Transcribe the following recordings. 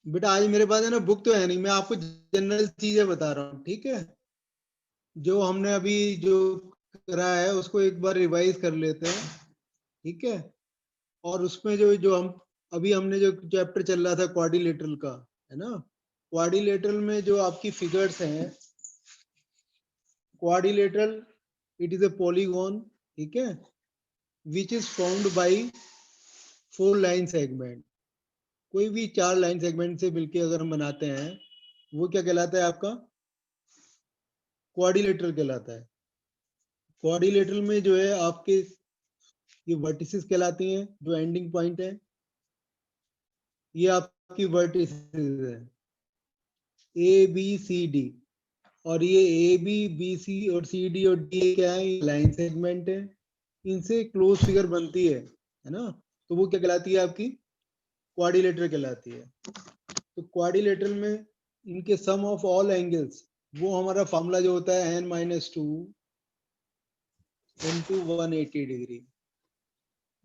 बेटा आज मेरे पास है ना बुक तो है नहीं, मैं आपको जनरल चीजें बता रहा हूँ, ठीक है। जो हमने अभी जो करा है उसको एक बार रिवाइज कर लेते हैं, ठीक है। और उसमें जो जो हम अभी हमने जो चैप्टर चल रहा था क्वाड्रिलेटरल का, है ना। क्वाड्रिलेटरल में जो आपकी फिगर्स हैं, quadrilateral it is a polygon, ठीक है, which is found by 4 line segment. कोई भी 4 लाइन सेगमेंट से मिलके अगर हम बनाते हैं, वो क्या कहलाता है आपका, क्वाड्रिलेटरल कहलाता है। क्वाड्रिलेटरल में जो है आपके ये वर्टिसेस कहलाती हैं, जो एंडिंग पॉइंट है, ये आपकी वर्टिसेस है ए बी सी डी। और ये ए बी बी सी और सी डी और डी क्या है, लाइन सेगमेंट है, इनसे क्लोज फिगर बनती है ना। तो वो क्या कहलाती है आपकी, क्वाड्रिलेटरल कहलाती है। तो क्वाड्रिलेटरल में इनके सम ऑफ ऑल एंगल्स, वो हमारा फॉर्मूला जो होता है n-2 into 180 डिग्री।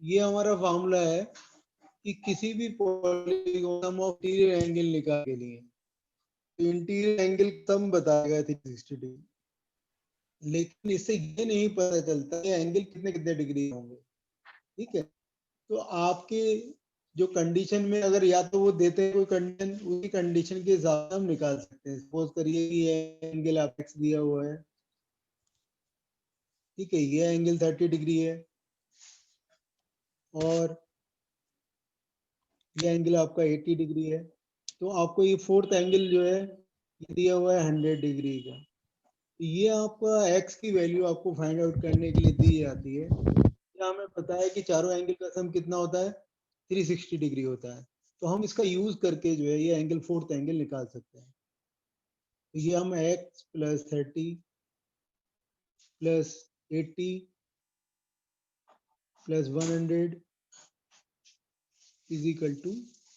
ये हमारा फॉर्मूला है कि किसी भी polygon sum of interior angle निकाल के लिए, तो इंटीरियर एंगल सम बताएगा 360 डिग्री। लेकिन इससे ये नहीं पता चलता कि एंगल कितने कितने डिग्री होंगे, ठीक है। तो आपके जो कंडीशन में अगर या तो वो देते हैं कोई कंडीशन, उसी कंडीशन के हिसाब से हम निकाल सकते हैं। सपोज करिए कि ये एंगल आप एक्स दिया हुआ है, ठीक है, ये एंगल 30 डिग्री है और ये एंगल आपका 80 डिग्री है। तो आपको ये फोर्थ एंगल जो है ये दिया हुआ है 100 डिग्री का। तो ये आपका एक्स की वैल्यू आपको फाइंड आउट करने के लिए दी जाती है। ये हमें पता है कि चारों एंगल का सम कितना होता है, 360 डिग्री होता है। तो हम इसका यूज करके जो है ये एंगल फोर्थ एंगल निकाल सकते हैं। तो ये हम x plus 30 plus 80 plus 100 is equal to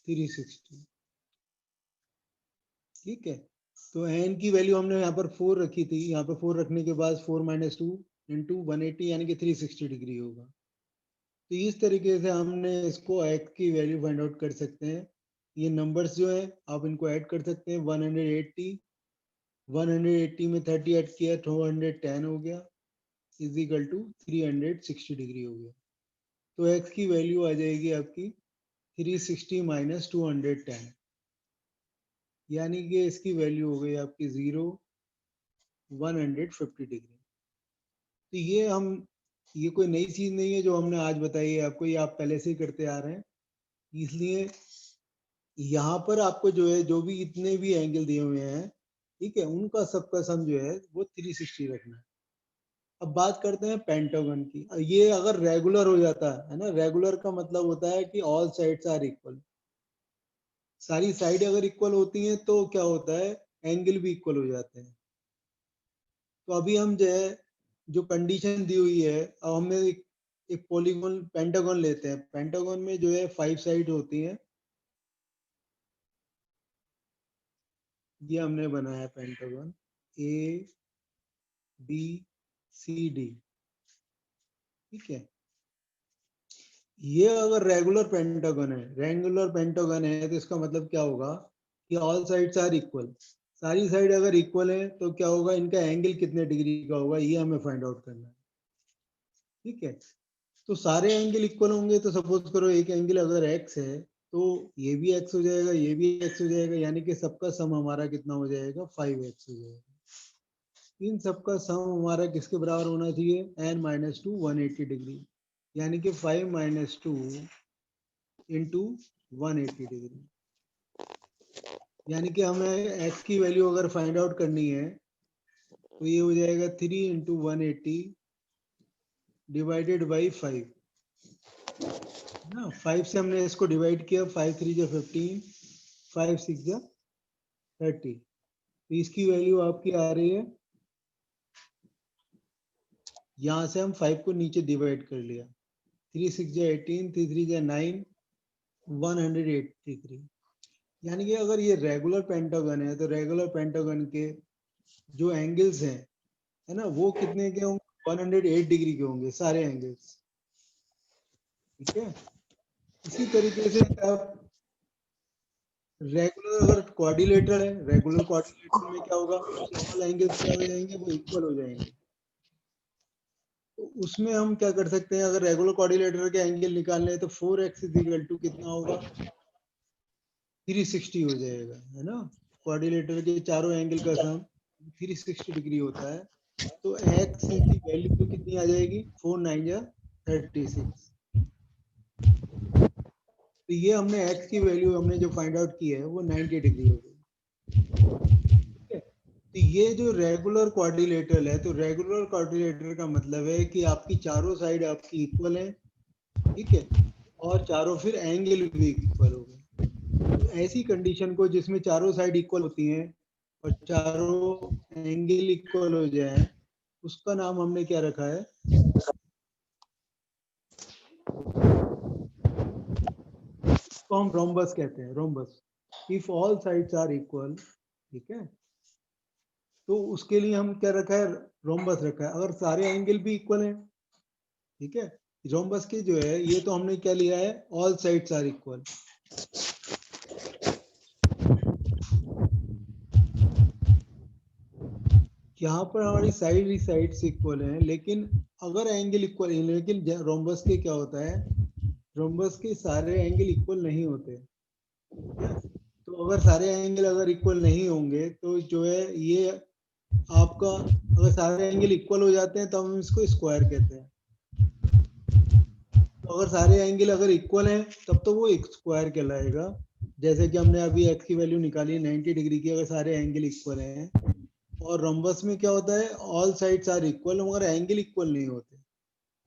360, ठीक है। तो n की वैल्यू हमने यहाँ पर 4 रखी थी, यहाँ पर 4 रखने के बाद 4 माइनस 2 इंटू 180 यानी कि 360 डिग्री होगा। तो इस तरीके से हमने इसको x की वैल्यू फाइंड आउट कर सकते हैं। ये नंबर्स जो है आप इनको ऐड कर सकते हैं, 180 180 में 30 ऐड किया 210 हो गया, इज इक्वल टू 360 डिग्री हो गया। तो x की वैल्यू आ जाएगी आपकी 360 माइनस 210, यानी कि इसकी वैल्यू हो गई आपकी 150 डिग्री। तो ये कोई नई चीज नहीं है जो हमने आज बताई है आपको, ये आप पहले से ही करते आ रहे हैं। इसलिए यहाँ पर आपको जो है जो भी इतने भी एंगल दिए हुए हैं, ठीक है, उनका सबका सम जो है वो 360 रखना है। अब बात करते हैं पेंटागन की। ये अगर रेगुलर हो जाता है ना, रेगुलर का मतलब होता है कि ऑल साइड्स आर इक्वल। सारी साइड अगर इक्वल होती हैं तो क्या होता है, एंगल भी इक्वल हो जाते हैं। तो अभी हम जो है जो कंडीशन दी हुई है, अब हमें एक पॉलीगॉन पेंटागन लेते हैं। पेंटागन में जो है 5 साइड होती हैं। ये हमने बनाया pentagon A B C D, ठीक है। ये अगर रेगुलर पेंटागन है तो इसका मतलब क्या होगा कि ऑल साइड्स आर इक्वल। सारी साइड अगर इक्वल है तो क्या होगा, इनका एंगल कितने डिग्री का होगा ये हमें फाइंड आउट करना है, ठीक है। तो सारे एंगल इक्वल होंगे, तो सपोज करो एक एंगल अगर x है तो ये भी x हो जाएगा, ये भी x हो जाएगा, यानी कि सबका सम हमारा कितना हो जाएगा, 5x हो जाएगा। इन सबका सम हमारा किसके बराबर होना चाहिए, n-2 180 डिग्री, यानी कि 5-2 इंटू 180 डिग्री। यानी कि हमें x की वैल्यू अगर फाइंड आउट करनी है तो ये हो जाएगा 3 इंटू 180 डिवाइडेड बाई 5 ना। 5 से हमने इसको डिवाइड किया, 5 3 जा 15, 5 6 जा 30। तो इसकी वैल्यू आपकी आ रही है, यहाँ से हम 5 को नीचे डिवाइड कर लिया, 3 6 जा 18, 3 3 जा 9, 183। यानी कि अगर ये रेगुलर पेंटागन है तो रेगुलर पेंटागन के जो एंगल्स हैं, है ना, वो कितने के होंगे, 108 डिग्री के होंगे सारे एंगल्स, ठीक है। इसी तरीके से आप रेगुलर अगर क्वाड्रिलेटरल है, रेगुलर क्वाड्रिलेटरल में क्या होगा, ऑल एंगल्स क्या हो जाएंगे, वो इक्वल हो जाएंगे। तो उसमें हम क्या कर सकते हैं, अगर रेगुलर क्वाड्रिलेटरल के एंगल निकालने हैं तो 4x इक्वल टू कितना होगा, 360 हो जाएगा, है ना। क्वाड्रिलेटरल के चारों एंगल का सम 360 डिग्री होता है। तो x की वैल्यू कितनी आ जाएगी, 4 9 या 36। तो ये हमने x की वैल्यू हमने जो फाइंड आउट की है वो 90 डिग्री हो गई, ठीक है। तो ये जो रेगुलर क्वाड्रिलेटरल है, तो रेगुलर क्वाड्रिलेटरल का मतलब है कि आपकी चारों साइड आपकी इक्वल है, ठीक है, और चारों फिर एंगल भी इक्वल हो गए। तो ऐसी कंडीशन को जिसमें चारों साइड इक्वल होती हैं और चारों एंगल इक्वल हो जाए, उसका नाम हमने क्या रखा है, तो हम रोम्बस कहते हैं, rhombus. If all sides are equal, ठीक है, तो उसके लिए हम क्या रखा है, रोम्बस रखा है। अगर सारे एंगल भी इक्वल हैं, ठीक है, रोम्बस की जो है ये तो हमने क्या लिया है, ऑल साइड्स आर इक्वल। यहाँ पर हमारी साइड्स इक्वल हैं, लेकिन अगर एंगल इक्वल है, लेकिन रोम्बस के क्या होता है, रोम्बस के सारे एंगल इक्वल नहीं होते, ठीक है। तो अगर सारे एंगल अगर इक्वल नहीं होंगे तो जो है ये आपका, अगर सारे एंगल इक्वल हो जाते हैं तो हम इसको स्क्वायर कहते हैं। तो अगर सारे एंगल अगर इक्वल हैं तब तो वो एक स्क्वायर कहलाएगा। जैसे कि हमने अभी x की वैल्यू निकाली 90 डिग्री की, अगर सारे एंगल इक्वल हैं। और रोम्बस में क्या होता है, ऑल साइड्स आर इक्वल मगर एंगल इक्वल नहीं होते।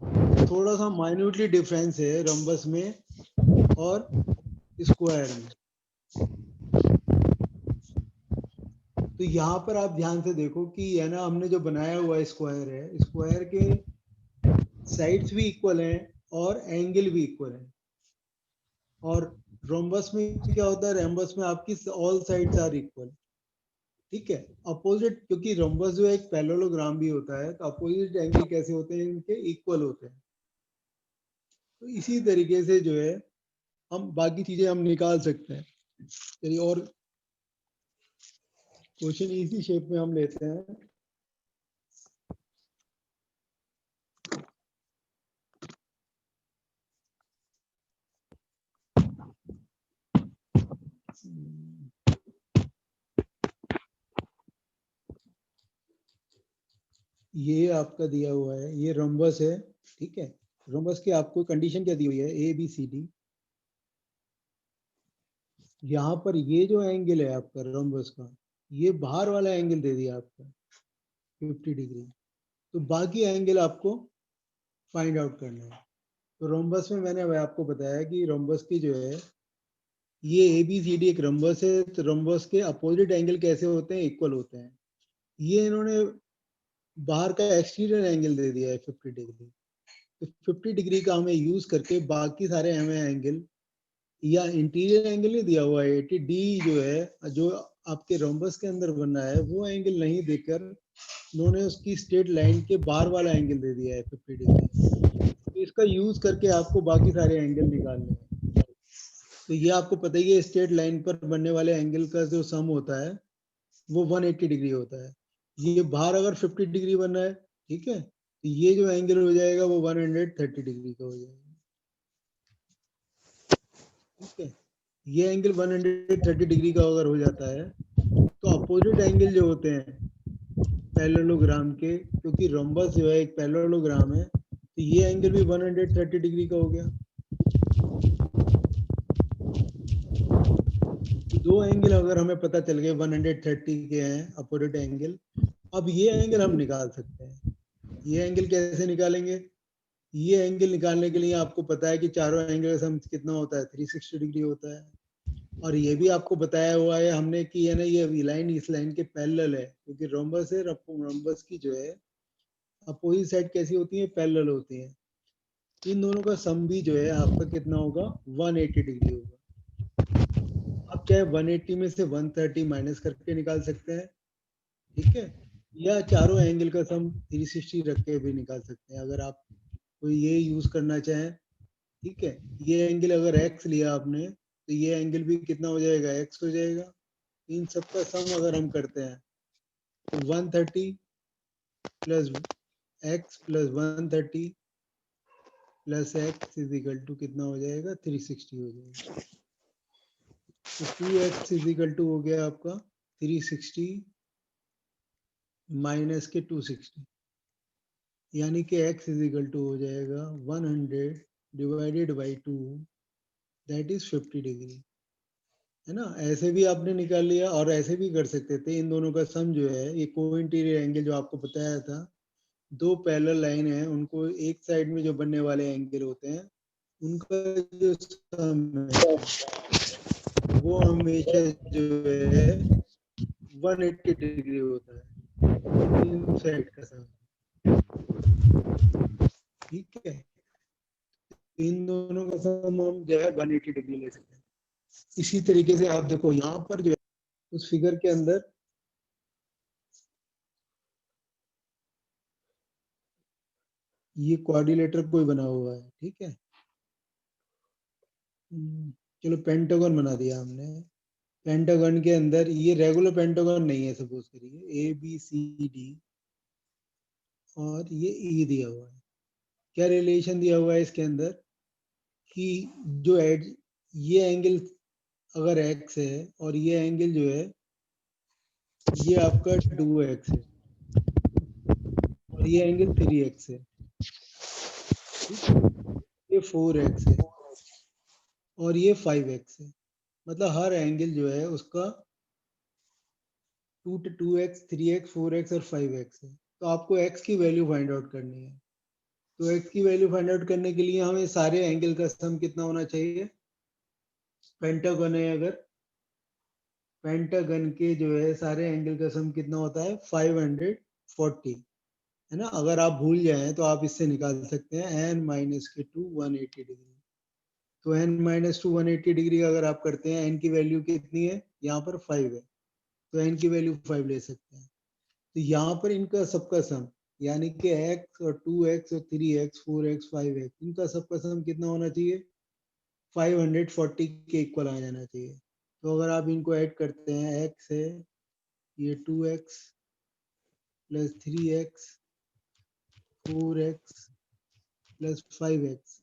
तो थोड़ा सा माइन्यूटली डिफरेंस है रोम्बस में और स्क्वायर में। तो यहाँ पर आप ध्यान से देखो कि है ना, हमने जो बनाया हुआ स्क्वायर है, स्क्वायर के साइड्स भी इक्वल हैं और एंगल भी इक्वल है। और रोम्बस में क्या होता है, रोम्बस में आपकी ऑल साइड्स आर इक्वल, ठीक है। अपोजिट, क्योंकि रोम्बस जो है एक पैरेललोग्राम भी होता है, तो अपोजिट एंगल कैसे होते हैं, इनके इक्वल होते हैं। तो इसी तरीके से जो है हम बाकी चीजें हम निकाल सकते हैं। चलिए और क्वेश्चन इसी शेप में हम लेते हैं। ये आपका दिया हुआ है, ये रोम्बस है, ठीक है। रोम्बस की आपको कंडीशन क्या दी हुई है, ए बी सी डी। यहाँ पर ये जो एंगल है आपका रोम्बस का, ये बाहर वाला एंगल दे दिया आपका 50 डिग्री। तो बाकी एंगल आपको फाइंड आउट करना है। तो रोम्बस में मैंने आपको बताया कि रोम्बस की जो है ये ए बी सी डी एक रोम्बस है। तो रोम्बस के अपोजिट एंगल कैसे होते हैं, इक्वल होते हैं। ये इन्होंने बाहर का एक्सटीरियर एंगल दे दिया है 50 डिग्री। तो 50 डिग्री का हमें यूज करके बाकी सारे हमें एंगल, या इंटीरियर एंगल नहीं दिया हुआ है 80 डी जो है, जो आपके रोम्बस के अंदर बनना है, वो एंगल नहीं देकर उन्होंने उसकी स्ट्रेट लाइन के बाहर वाला एंगल दे दिया है 50 डिग्री। तो इसका यूज करके आपको बाकी सारे एंगल निकालने हैं। तो ये आपको पता ही है, स्ट्रेट लाइन पर बनने वाले एंगल का जो सम होता है वो 180 डिग्री होता है। ये बाहर अगर 50 डिग्री बन रहा है, ठीक है, तो ये जो एंगल हो जाएगा वो 130 डिग्री का हो जाएगा, ठीक है। ये एंगल 130 डिग्री का अगर हो जाता है तो अपोजिट एंगल जो होते हैं पैरेललोग्राम के, क्योंकि रोम्बस जो है एक पैरेललोग्राम है, तो ये एंगल भी 130 डिग्री का हो गया। तो दो एंगल अगर हमें पता चल गए 130 के हैं अपोजिट एंगल, अब ये एंगल हम निकाल सकते हैं। ये एंगल कैसे निकालेंगे, ये एंगल निकालने के लिए आपको पता है कि चारों एंगल का सम कितना होता है, 360 डिग्री होता है। और ये भी आपको बताया हुआ है हमने कि है ना, ये लाइन इस लाइन के पैरेलल है, क्योंकि रोम्बस है, रोम्बस की जो है अपोजिट साइड कैसी होती है, पैरेलल होती है। इन दोनों का सम भी जो है आपका कितना होगा, 180 डिग्री होगा। आप चाहे 180 में से 130 माइनस करके निकाल सकते हैं, ठीक है, या चारों एंगल का सम 360 रख के भी निकाल सकते हैं, अगर आप कोई ये यूज करना चाहें, ठीक है। ये एंगल अगर x लिया आपने तो ये एंगल भी कितना हो जाएगा, x हो जाएगा। इन सबका सम अगर हम करते हैं तो 130 plus x plus 130 plus x is equal to कितना हो जाएगा, 360 हो जाएगा। तो 2x इज इक्वल टू हो गया आपका 360 माइनस के 260, यानी कि x इज इक्वल टू हो जाएगा 100 divided by 2, that is 50 degree, है ना। ऐसे भी आपने निकाल लिया और ऐसे भी कर सकते थे। इन दोनों का सम जो है, ये को इंटीरियर एंगल जो आपको बताया था, दो पैरेलल लाइन है, उनको एक साइड में जो बनने वाले एंगल होते हैं उनका जो सम है वो हमेशा जो है 180 डिग्री होता है, इन साइड का सम, ठीक है। इन दोनों का सम हम जो है 180 डिग्री ले सकते हैं। इसी तरीके से आप देखो यहाँ पर जो है उस फिगर के अंदर ये क्वाड्रिलेटर कोई बना हुआ है, ठीक है। चलो पेंटागन बना दिया हमने। पेंटागन के अंदर ये रेगुलर पेंटागन नहीं है, सपोज करिए ABCD और ये E दिया हुआ है। क्या रिलेशन दिया हुआ है इसके अंदर कि जो एड ये एंगल अगर x है और ये एंगल जो है ये आपका 2x है और ये एंगल 3x है, ये 4x है और ये 5x है। मतलब हर एंगल जो है उसका 2x 3x 4x और 5x है। तो आपको x की वैल्यू फाइंड आउट करनी है। तो x की वैल्यू फाइंड आउट करने के लिए हमें सारे एंगल का सम कितना होना चाहिए, पेंटागन है अगर, पेंटागन के जो है सारे एंगल का सम कितना होता है 540, है ना। अगर आप भूल जाएं तो आप इससे निकाल सकते हैं n माइनस के 2 180 डिग्री। तो n माइनस 2 180 डिग्री अगर आप करते हैं, n की वैल्यू कितनी है, यहाँ पर 5 है, तो n की वैल्यू 5 ले सकते हैं। तो यहाँ पर इनका सबका सम यानी कि x और 2x और 3x 4x 5x इनका सबका सम कितना होना चाहिए, 540 के इक्वल आ जाना चाहिए। तो अगर आप इनको ऐड करते हैं, x है ये 2x plus 3x 4x plus 5x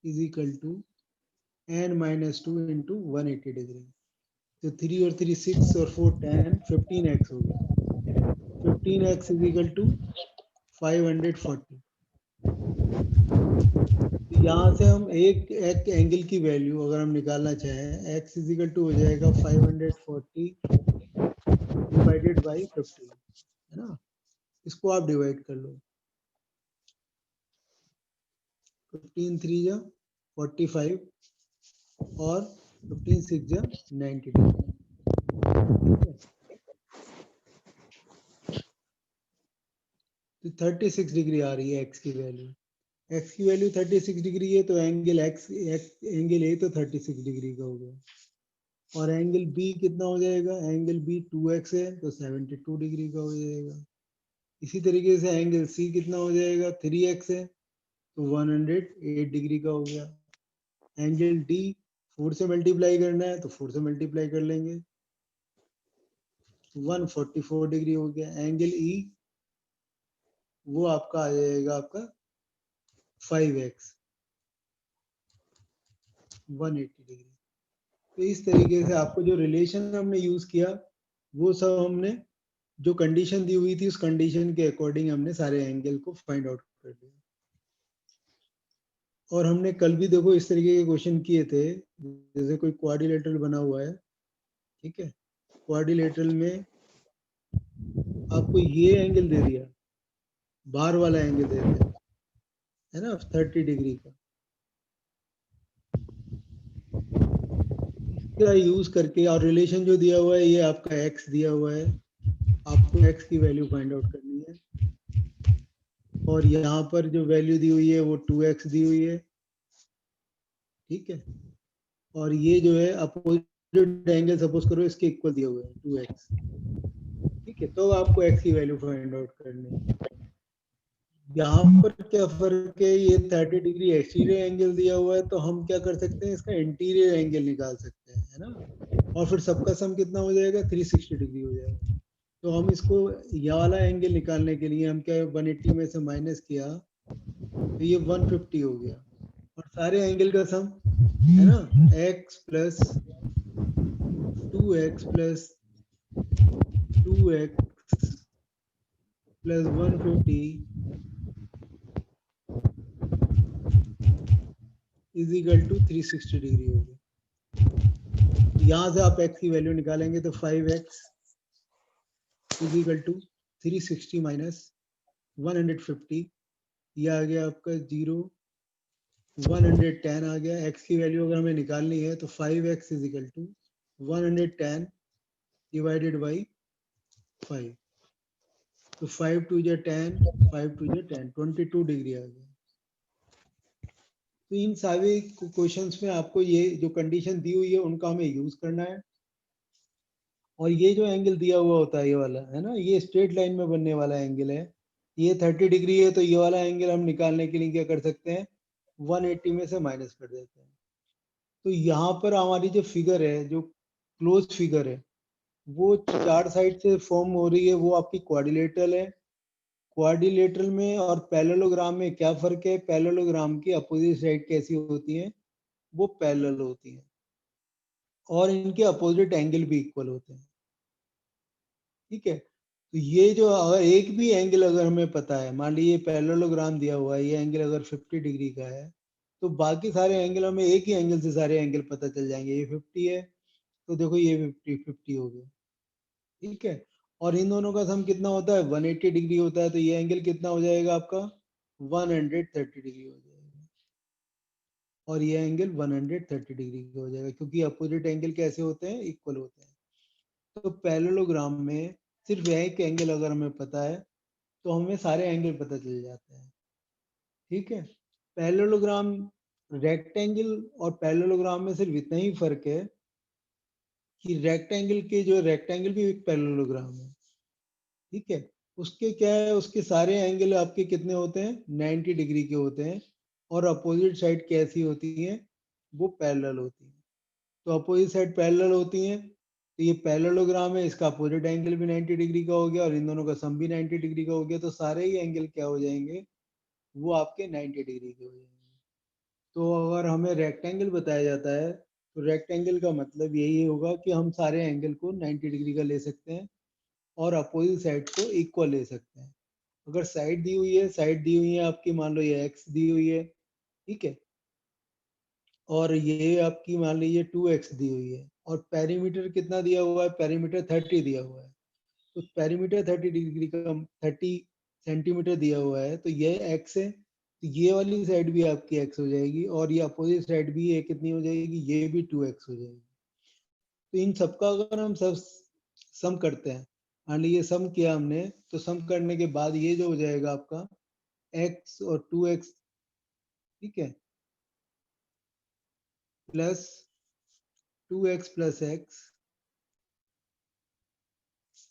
is equal to n minus 2 into 180 degree. तो 3 और 3 6 और 4 10 15x हो गया। 15x is equal to 540। यहाँ से हम एक एंगल की वैल्यू अगर हम निकालना चाहें, x इज इक्वल टू हो जाएगा 540 डिवाइडेड बाई 50, है ना। इसको आप डिवाइड कर लो, 15 3 जा 45 और 15 6 जा 90 डिग्री, ठीक है। तो 36 डिग्री आ रही है x की वैल्यू। x की वैल्यू 36 डिग्री है, तो एंगल एंगल A तो 36 डिग्री का हो गया। और एंगल B कितना हो जाएगा, एंगल B 2x है तो 72 डिग्री का हो जाएगा। इसी तरीके से एंगल C कितना हो जाएगा, 3x है तो 108 डिग्री का हो गया। एंगल D 4 से मल्टीप्लाई करना है तो 4 से मल्टीप्लाई कर लेंगे, 144 डिग्री हो गया। एंगल E वो आपका आ जाएगा आपका 5x 180 डिग्री। तो इस तरीके से आपको जो रिलेशन हमने यूज किया वो सब हमने जो कंडीशन दी हुई थी उस कंडीशन के अकॉर्डिंग हमने सारे एंगल को फाइंड आउट कर लिया। और हमने कल भी देखो इस तरीके के क्वेश्चन किए थे, जैसे कोई क्वाड्रिलेटरल बना हुआ है, ठीक है। क्वाड्रिलेटरल में आपको ये एंगल दे दिया, बाहर वाला एंगल दे दिया, है ना, 30 डिग्री का। इसका यूज करके और रिलेशन जो दिया हुआ है ये आपका x दिया हुआ है, आपको x की वैल्यू फाइंड आउट करनी है। और यहाँ पर जो वैल्यू दी हुई है वो 2x दी हुई है, ठीक है। और ये जो है अपोजिट एंगल सपोज करो इसके इक्वल दिया हुआ है 2x, ठीक है। तो आपको x की वैल्यू फाइंड आउट करनी है। यहाँ पर क्या फर्क है, ये 30 डिग्री एक्सटीरियर एंगल दिया हुआ है, तो हम क्या कर सकते हैं, इसका इंटीरियर एंगल निकाल सकते हैं, है ना। और फिर सबका सम कितना हो जाएगा, 360 डिग्री हो जाएगा। तो हम इसको, यह वाला एंगल निकालने के लिए हम क्या 180 में से माइनस किया, तो ये 150 हो गया। और सारे एंगल का सम है ना, x plus 2x plus 2x plus 150 is equal to 360 degree हो गया। यहाँ से आप x की वैल्यू निकालेंगे तो 5x is equal to 360 minus 150, ये आ गया आपका 0, 110 आ गया। x की वैल्यू अगर हमें निकालनी है तो 5x is equal to 110 divided by 5, तो 5 2 जा 10, 5 2 जा 10, 22 डिग्री आ गया। तो इन सारे क्वेश्चंस में आपको ये जो कंडीशन दी हुई है उनका हमें यूज करना है। और ये जो एंगल दिया हुआ होता है, ये वाला है ना, ये स्ट्रेट लाइन में बनने वाला एंगल है। ये 30 डिग्री है, तो ये वाला एंगल हम निकालने के लिए क्या कर सकते हैं, 180 में से माइनस कर देते हैं। तो यहाँ पर हमारी जो फिगर है, जो क्लोज फिगर है, वो चार साइड से फॉर्म हो रही है, वो आपकी क्वाड्रिलेटरल है। क्वाड्रिलेटरल में और पैरेललोग्राम में क्या फर्क है, पैरेललोग्राम की अपोजिट साइड कैसी होती है, वो पैरेलल होती है, और इनके अपोजिट एंगल भी इक्वल होते हैं। ठीक है, तो ये जो अगर एक भी एंगल अगर हमें पता है, मान लीजिए पैरेललोग्राम दिया हुआ है, ये एंगल अगर 50 डिग्री का है, तो बाकी सारे एंगल हमें एक ही एंगल से सारे एंगल पता चल जाएंगे। ये 50 है, तो देखो ये 50 हो गया। ठीक है, और इन दोनों का सम कितना होता है, 180 डिग्री होता है, तो ये एंगल कितना हो जाएगा आपका, 130 डिग्री हो जाएगा। और ये एंगल 130 डिग्री का हो जाएगा, क्योंकि अपोजिट एंगल कैसे होते हैं, इक्वल होते हैं। तो पैरेललोग्राम में सिर्फ एक एंगल अगर हमें पता है, तो हमें सारे एंगल पता चल जाते हैं। ठीक है, पैरेललोग्राम, रेक्टेंगल और पैरेललोग्राम में सिर्फ इतना ही फर्क है कि रेक्टेंगल के जो रेक्टेंगल भी एक पैरेललोग्राम है। ठीक है, उसके क्या है, उसके सारे एंगल आपके कितने होते हैं, 90 डिग्री के होते हैं। और अपोजिट साइड कैसी होती है, वो पैरेलल होती है। तो अपोजिट साइड पैरेलल होती है, तो ये पैरेललोग्राम है, इसका अपोजिट एंगल भी 90 डिग्री का हो गया, और इन दोनों का सम भी 90 डिग्री का हो गया। तो सारे ही एंगल क्या हो जाएंगे, वो आपके 90 डिग्री के हो जाएंगे। तो अगर हमें रेक्टेंगल बताया जाता है, तो रेक्टेंगल का मतलब यही होगा कि हम सारे एंगल को 90 डिग्री का ले सकते हैं, और अपोजिट साइड को इक्वल ले सकते हैं। अगर साइड दी हुई है, साइड दी हुई है आपकी, मान लो ये एक्स दी हुई है, ठीक है, और ये आपकी मान लीजिए 2x दी हुई है, और पेरीमीटर कितना दिया हुआ है, पेरीमीटर 30 दिया हुआ है। तो पेरीमीटर 30 डिग्री का 30 सेंटीमीटर दिया हुआ है, तो ये x है, तो ये वाली साइड भी आपकी x हो जाएगी, और ये अपोजिट साइड भी ये कितनी हो जाएगी, ये भी 2x हो जाएगी। तो इन सबका अगर हम सब सम करते हैं, मान लीजिए सम किया हमने, तो सम करने के बाद ये जो हो जाएगा आपका x और 2x, ठीक है, प्लस 2x प्लस x,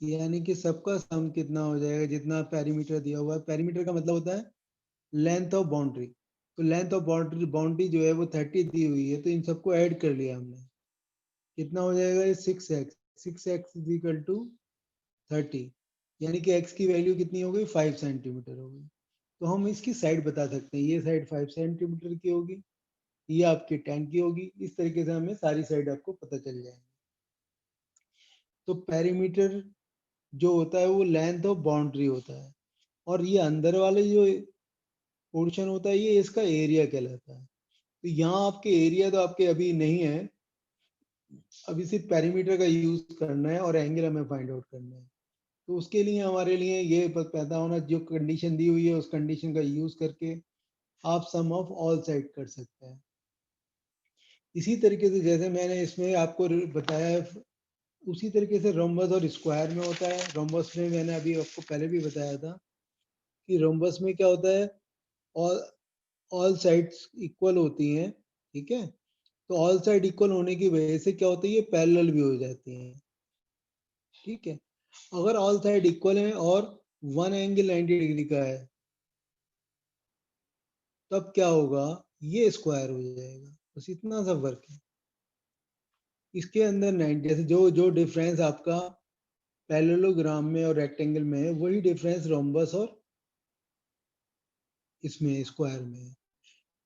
यानी कि सबका सम कितना हो जाएगा, जितना पेरीमीटर दिया हुआ है। पेरीमीटर का मतलब होता है लेंथ ऑफ बाउंड्री। तो लेंथ ऑफ बाउंड्री बाउंड्री जो है वो 30 दी हुई है, तो इन सबको ऐड कर लिया हमने, कितना हो जाएगा ये 6x, 6x is equal to 30, यानी कि x की वैल्यू कितनी हो गई, 5 सेंटीमीटर हो गई। तो हम इसकी साइड बता सकते हैं, ये साइड 5 सेंटीमीटर की होगी, ये आपकी 10 की होगी। इस तरीके से हमें सारी साइड आपको पता चल जाएगी। तो पेरीमीटर जो होता है वो लेंथ ऑफ बाउंड्री होता है, और ये अंदर वाले जो पोर्शन होता है, ये इसका एरिया कहलाता है। तो यहाँ आपके एरिया तो आपके अभी नहीं है, अभी सिर्फ पेरीमीटर का यूज करना है और एंगल हमें फाइंड आउट करना है। तो उसके लिए हमारे लिए ये पैदा होना, जो कंडीशन दी हुई है उस कंडीशन का यूज करके आप सम ऑफ ऑल साइड कर सकते हैं। इसी तरीके से जैसे मैंने इसमें आपको बताया है, उसी तरीके से रोम्बस और स्क्वायर में होता है। रोम्बस में मैंने अभी आपको पहले भी बताया था कि रोम्बस में क्या होता है, ऑल ऑल साइड्स इक्वल होती हैं, ठीक है। तो ऑल साइड इक्वल होने की वजह से क्या होता है, ये पैरेलल भी हो जाती हैं। ठीक है, अगर ऑल साइड इक्वल है और वन एंगल 90 डिग्री का है, तब क्या होगा, ये स्क्वायर हो जाएगा। बस इतना सा फर्क है। इसके अंदर 90, जैसे जो जो डिफरेंस आपका पैरेललोग्राम में और रेक्टेंगल में है, वही डिफरेंस रोम्बस और इसमें स्क्वायर में है।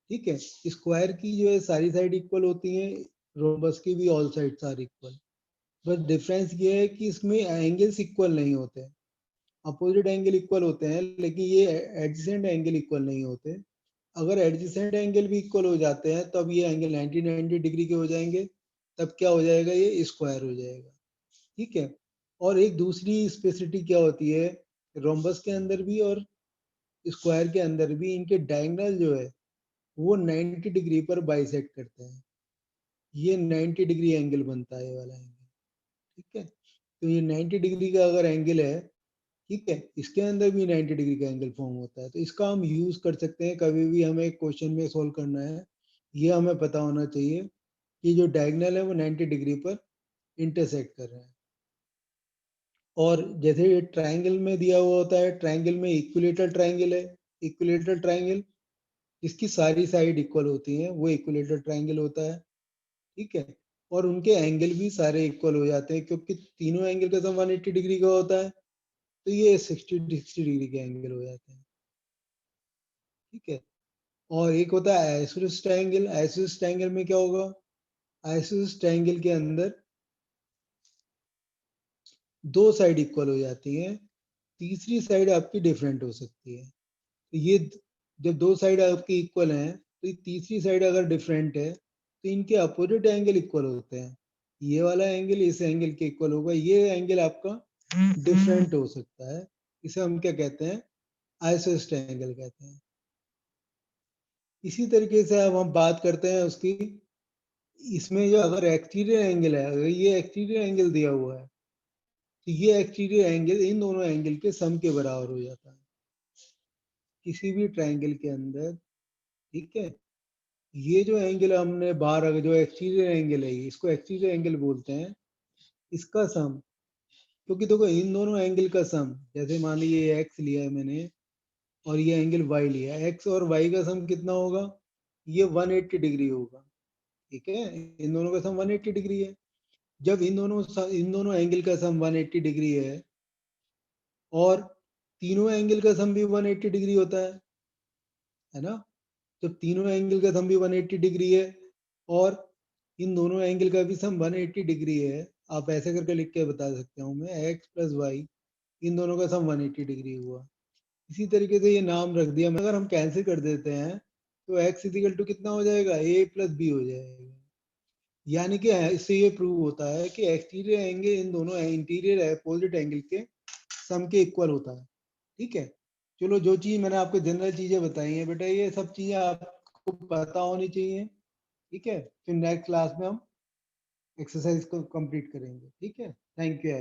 ठीक है, स्क्वायर की जो है सारी साइड इक्वल होती हैं, रोम्बस की भी ऑल साइड्स आर इक्वल। बस डिफरेंस ये है कि इसमें एंगल्स इक्वल नहीं होते, अपोजिट एंगल इक्वल होते हैं, लेकिन ये एडजेसेंट एंगल इक्वल नहीं होते। अगर एडजेसेंट एंगल भी इक्वल हो जाते हैं तब ये एंगल 90 डिग्री के हो जाएंगे, तब क्या हो जाएगा, ये स्क्वायर हो जाएगा। ठीक है, और एक दूसरी स्पेसिफिसिटी क्या होती है, रोम्बस के अंदर भी और स्क्वायर के अंदर भी इनके डायगोनल जो है वो 90 डिग्री पर बाइसेक्ट करते हैं। ये 90 डिग्री एंगल बनता है, ये वाला एंगल। ठीक है, तो ये 90 डिग्री का अगर एंगल है, ठीक है, इसके अंदर भी 90 डिग्री का एंगल फॉर्म होता है। तो इसका हम यूज कर सकते हैं कभी भी हमें क्वेश्चन में सोल्व करना है। ये हमें पता होना चाहिए कि जो डायगोनल है वो 90 डिग्री पर इंटरसेक्ट कर रहे हैं। और जैसे ये ट्राइंगल में दिया हुआ होता है, ट्राइंगल में इक्विलेटरल ट्राइंगल है, इक्विलेटरल ट्राइंगल इसकी सारी साइड इक्वल होती हैं, वो इक्विलेटरल ट्राइंगल होता है। ठीक है, और उनके एंगल भी सारे इक्वल हो जाते हैं, क्योंकि तीनों एंगल का सम 180 डिग्री का होता है, तो ये 60 डिग्री के एंगल हो जाते हैं। ठीक है, और एक होता है आइसोसेलेस ट्रायंगल। आइसोसेलेस ट्रायंगल में क्या होगा, आइसोसेलेस ट्रायंगल के अंदर दो साइड इक्वल हो जाती हैं, तीसरी साइड आपकी डिफरेंट हो सकती है। तो ये जब दो साइड आपकी इक्वल हैं, तो ये तीसरी साइड अगर डिफरेंट है तो इनके अपोजिट एंगल इक्वल होते हैं। ये वाला एंगल इस एंगल के इक्वल होगा, ये एंगल आपका डिफरेंट हो सकता है। इसे हम क्या कहते हैं, आइसोसेलेस ट्रायंगल कहते हैं। इसी तरीके से अब हम बात करते हैं उसकी, इसमें जो अगर एक्सटीरियर एंगल है, अगर ये एक्सटीरियर एंगल दिया हुआ है, तो ये एक्सटीरियर एंगल इन दोनों एंगल के सम के बराबर हो जाता है किसी भी ट्रायंगल के अंदर। ठीक है, ये जो एंगल हमने बाहर, अगर जो एक्सटीरियर एंगल है, इसको एक्सटीरियर एंगल बोलते हैं, इसका सम, क्योंकि देखो इन दोनों एंगल का सम, जैसे मान लीजिए एक्स लिया है मैंने और ये एंगल वाई लिया है, एक्स और वाई का सम कितना होगा, ये 180 डिग्री होगा। ठीक है, इन दोनों का सम 180 डिग्री है। जब इन दोनों एंगल का सम 180 डिग्री है और तीनों एंगल का सम भी 180 डिग्री होता है ना, जब तीनों एंगल का सम भी 180 डिग्री है और इन दोनों एंगल का भी सम 180 डिग्री है, आप ऐसे करके लिख के बता सकता हूँ मैं, एक्स प्लस वाई, इन दोनों का सम 180 डिग्री हुआ। इसी तरीके से ये नाम रख दिया। अगर हम कैंसिल कर देते हैं तो एक्स इजिकल टू कितना हो जाएगा, ए प्लस बी हो जाएगा। यानी कि इससे ये प्रूव होता है कि एक्सटीरियर एंगल इन दोनों इंटीरियर अपोजिट एंगल के सम के इक्वल होता है। ठीक है, चलो जो चीज मैंने आपको जनरल चीजें बताई हैं बेटा, ये सब चीजें आपको पता होनी चाहिए। ठीक है, फिर नेक्स्ट क्लास में हम एक्सरसाइज को कंप्लीट करेंगे। ठीक है, थैंक यू।